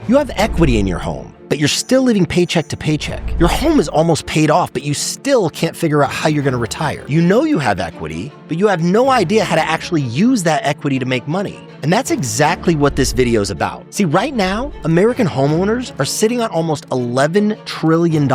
You have equity in your home, but you're still living paycheck to paycheck. Your home is almost paid off, but you still can't figure out how you're going to retire. You know you have equity, but you have no idea how to actually use that equity to make money. And that's exactly what this video is about. See, right now, American homeowners are sitting on almost $11 trillion.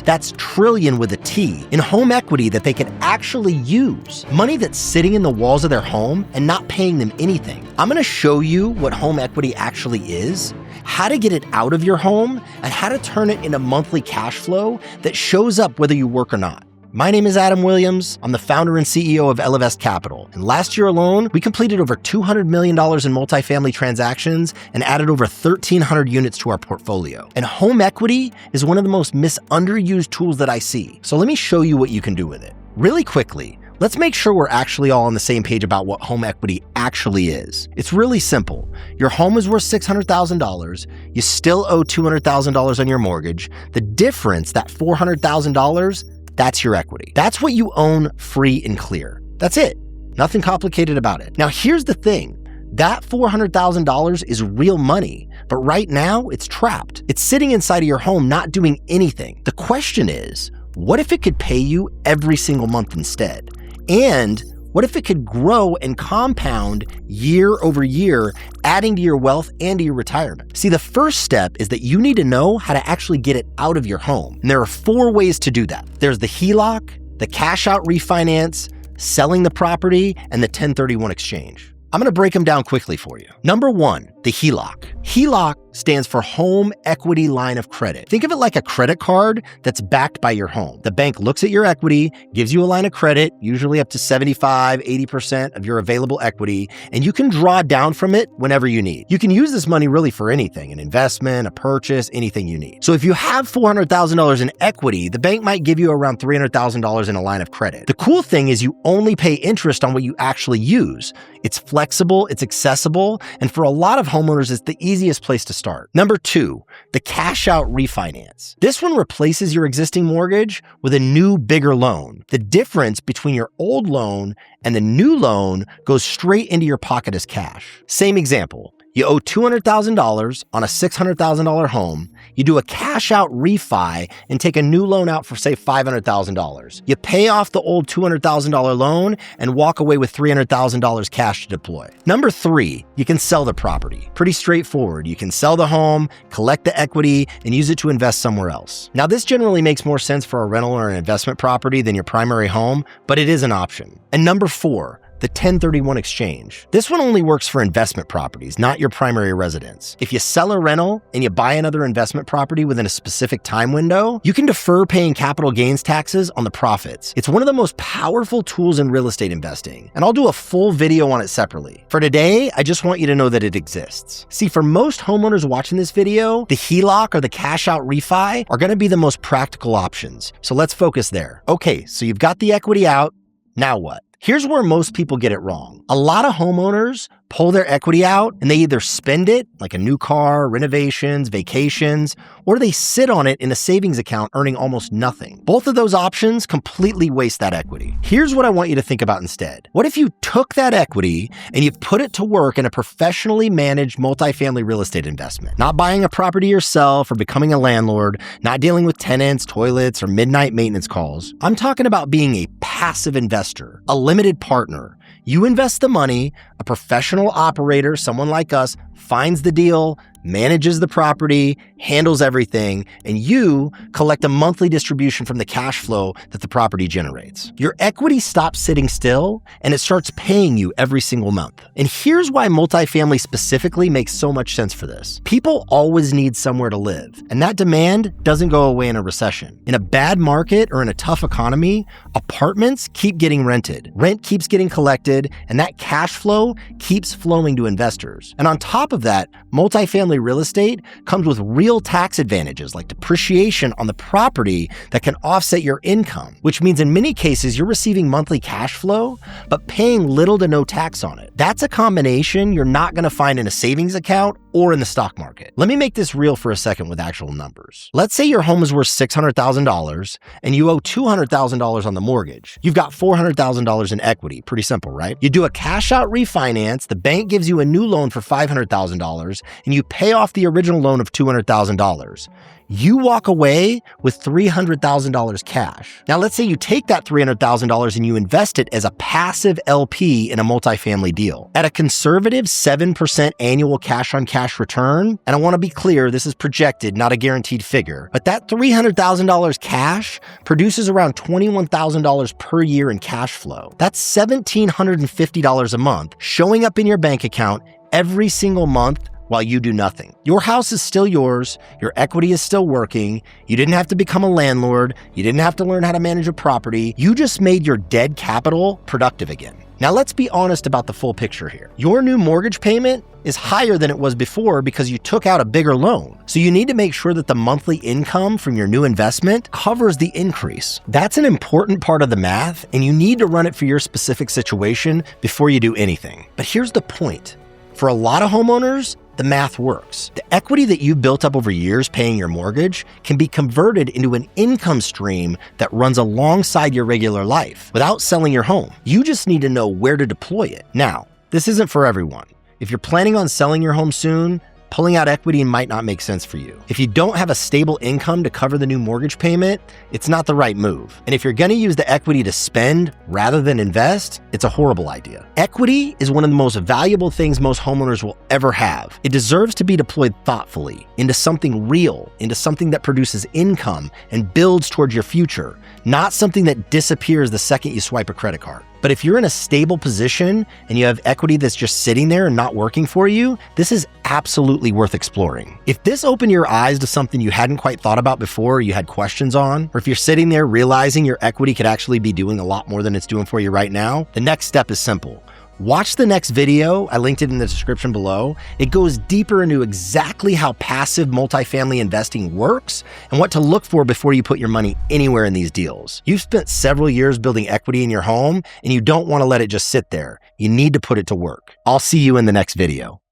That's trillion with a T in home equity that they can actually use. Money that's sitting in the walls of their home and not paying them anything. I'm going to show you what home equity actually is, how to get it out of your home, and how to turn it into monthly cash flow that shows up whether you work or not. My name is Adam Williams. I'm the founder and CEO of Ellevest Capital. And last year alone, we completed over $200 million in multifamily transactions and added over 1,300 units to our portfolio. And home equity is one of the most misunderused tools that I see. So let me show you what you can do with it. Really quickly, let's make sure we're actually all on the same page about what home equity actually is. It's really simple. Your home is worth $600,000. You still owe $200,000 on your mortgage. The difference, that $400,000, that's your equity. That's what you own free and clear. That's it. Nothing complicated about it. Now, here's the thing. That $400,000 is real money, but right now it's trapped. It's sitting inside of your home, not doing anything. The question is, what if it could pay you every single month instead? And what if it could grow and compound year over year, adding to your wealth and to your retirement? See, the first step is that you need to know how to actually get it out of your home. And there are 4 ways to do that. There's the HELOC, the cash out refinance, selling the property, and the 1031 exchange. I'm going to break them down quickly for you. Number 1, the HELOC. HELOC stands for Home Equity Line of Credit. Think of it like a credit card that's backed by your home. The bank looks at your equity, gives you a line of credit, usually up to 75, 80% of your available equity, and you can draw down from it whenever you need. You can use this money really for anything, an investment, a purchase, anything you need. So if you have $400,000 in equity, the bank might give you around $300,000 in a line of credit. The cool thing is you only pay interest on what you actually use. It's flexible, it's accessible, and for a lot of homeowners, it's the easiest place to start. Number 2, the cash out refinance. This one replaces your existing mortgage with a new, bigger loan. The difference between your old loan and the new loan goes straight into your pocket as cash. Same example. You owe $200,000 on a $600,000 home. You do a cash out refi and take a new loan out for, say, $500,000. You pay off the old $200,000 loan and walk away with $300,000 cash to deploy. Number 3, you can sell the property. Pretty straightforward. You can sell the home, collect the equity, and use it to invest somewhere else. Now, this generally makes more sense for a rental or an investment property than your primary home, but it is an option. And number 4, the 1031 exchange. This one only works for investment properties, not your primary residence. If you sell a rental and you buy another investment property within a specific time window, you can defer paying capital gains taxes on the profits. It's one of the most powerful tools in real estate investing, and I'll do a full video on it separately. For today, I just want you to know that it exists. See, for most homeowners watching this video, the HELOC or the cash out refi are going to be the most practical options. So let's focus there. Okay, so you've got the equity out. Now what? Here's where most people get it wrong. A lot of homeowners pull their equity out and they either spend it, like a new car, renovations, vacations, or they sit on it in a savings account earning almost nothing. Both of those options completely waste that equity. Here's what I want you to think about instead. What if you took that equity and you put it to work in a professionally managed multifamily real estate investment? Not buying a property yourself or becoming a landlord, not dealing with tenants, toilets, or midnight maintenance calls. I'm talking about being a passive investor, a limited partner. You invest the money, a professional operator, someone like us, finds the deal, manages the property, handles everything, and you collect a monthly distribution from the cash flow that the property generates. Your equity stops sitting still and it starts paying you every single month. And here's why multifamily specifically makes so much sense for this. People always need somewhere to live, and that demand doesn't go away in a recession. In a bad market or in a tough economy, apartments keep getting rented, rent keeps getting collected, and that cash flow keeps flowing to investors. And on top of that, multifamily real estate comes with real tax advantages like depreciation on the property that can offset your income, which means in many cases you're receiving monthly cash flow, but paying little to no tax on it. That's a combination you're not going to find in a savings account or in the stock market. Let me make this real for a second with actual numbers. Let's say your home is worth $600,000 and you owe $200,000 on the mortgage. You've got $400,000 in equity. Pretty simple, right? You do a cash out refinance, the bank gives you a new loan for $500,000 and you pay off the original loan of $200,000. You walk away with $300,000 cash. Now, let's say you take that $300,000 and you invest it as a passive LP in a multifamily deal. At a conservative 7% annual cash-on-cash return, and I want to be clear, this is projected, not a guaranteed figure, but that $300,000 cash produces around $21,000 per year in cash flow. That's $1,750 a month showing up in your bank account every single month while you do nothing. Your house is still yours, your equity is still working, you didn't have to become a landlord, you didn't have to learn how to manage a property, you just made your dead capital productive again. Now let's be honest about the full picture here. Your new mortgage payment is higher than it was before because you took out a bigger loan. So you need to make sure that the monthly income from your new investment covers the increase. That's an important part of the math, and you need to run it for your specific situation before you do anything. But here's the point. For a lot of homeowners, the math works. The equity that you built up over years paying your mortgage can be converted into an income stream that runs alongside your regular life without selling your home. You just need to know where to deploy it. Now, this isn't for everyone. If you're planning on selling your home soon, pulling out equity might not make sense for you. If you don't have a stable income to cover the new mortgage payment, it's not the right move. And if you're gonna use the equity to spend rather than invest, it's a horrible idea. Equity is one of the most valuable things most homeowners will ever have. It deserves to be deployed thoughtfully into something real, into something that produces income and builds towards your future, not something that disappears the second you swipe a credit card. But if you're in a stable position and you have equity that's just sitting there and not working for you, this is absolutely worth exploring. If this opened your eyes to something you hadn't quite thought about before or you had questions on, or if you're sitting there realizing your equity could actually be doing a lot more than it's doing for you right now, the next step is simple. Watch the next video, I linked it in the description below. It goes deeper into exactly how passive multifamily investing works and what to look for before you put your money anywhere in these deals. You've spent several years building equity in your home and you don't want to let it just sit there. You need to put it to work. I'll see you in the next video.